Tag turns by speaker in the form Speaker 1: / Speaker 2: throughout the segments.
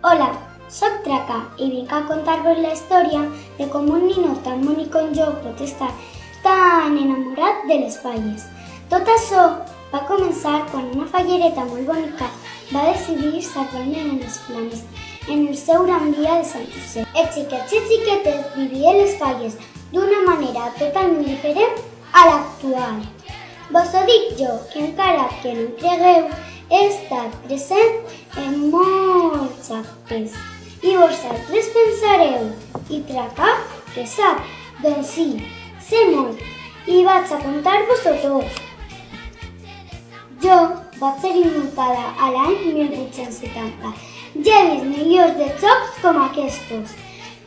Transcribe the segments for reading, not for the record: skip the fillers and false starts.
Speaker 1: Hola, soc Traca i vinc a contar-vos la història de com un ninot tan bonic com jo pot estar tan enamorat de les falles. Tot això va començar quan una fallereta molt bonica va decidir salvar-me de les flames en el seu gran dia de Sant Josep. Els xiquets i xiquetes vivien les falles d'una manera totalment diferent a l'actual. Vos ho dic jo, que encara que no em cregueu, he estat present en molts actes. I vosaltres pensareu, i Traca, què sap? Doncs sí, sé molt, i vaig a contar-vos-ho tot. Jo vaig ser indultada a l'any 1870. Ja he vist milions de jocs com aquests,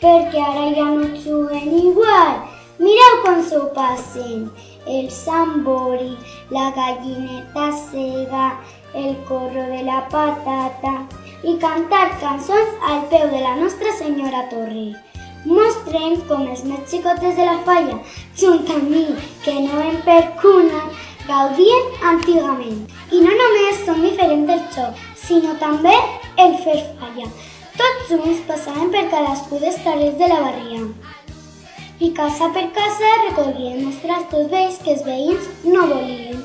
Speaker 1: perquè ara ja no juguen igual. Mireu com s'ho passen, el sambori, la gallineta cega, el corro de la patata i cantar cançons al peu de la Nostra Senyora Torre. Mostren com els més xicotes de la falla, junt amb mi, que no en percuna, gaudien antigament. I no només són diferents del joc, sinó també el fer falla. Tots junts passaven per cadascú dels carrers de la barria. I casa per casa recollien els trastos vells que els veïns no volien.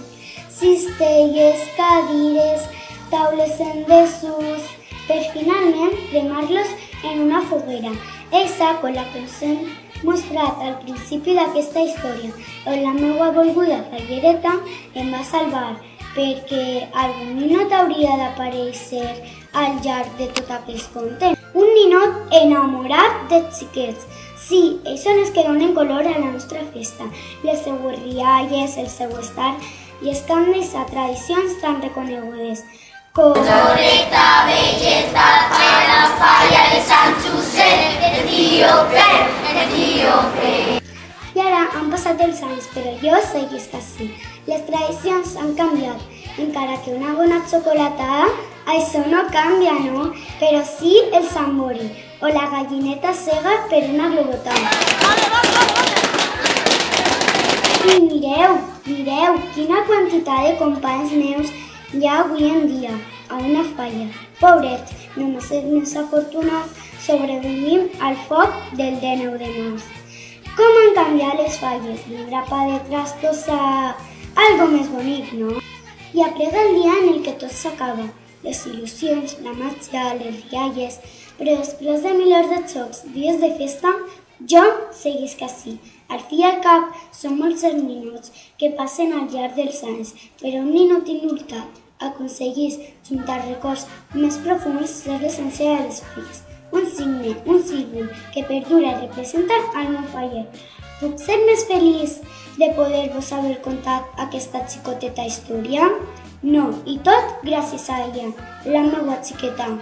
Speaker 1: Cistelles, cadires, taules en desús, per finalment cremar-los en una foguera. Eixa, com la que us hem mostrat al principi d'aquesta història, on la meva volguda fallereta em va salvar, perquè algun ninot hauria d'aparèixer al llarg de tot aquest conte. Un ninot enamorat de xiquets. Sí, ells són els que donen color a la nostra festa. Les seues rialles, el seu estar i els canvis a tradicions tan reconegudes com
Speaker 2: Torreta, belleta, la falla de Sant Josep, el tío Pep.
Speaker 1: I ara han passat els anys, però jo seguisc així. Les tradicions han canviat, encara que una bona xocolatada, això no canvia, no? Però sí el sambori o la gallineta cega per una globotada. I mireu, quina quantitat de companys meus hi ha avui en dia a una falla. Pobrets, només els més afortunats sobrevivim al foc del 19 de març. Com han canviat les falles? Un grapa de trastos a algo més bonic, no? I aplega el dia en el que tot s'acaba. Les il·lusions, la màgia, les rialles, però després de milers de jocs, dies de festa, jo seguisc així. Al fi i al cap, són molts els ninots que passen al llarg dels anys, però un ninot indultat aconsegueix juntar records més profunds de l'essència de les falles. Un signe, un símbol que perdura i representa el meu faller. Puc ser més feliç de poder-vos haver contat aquesta xicoteta història? No, i tot gràcies a ella, la meva xiqueta.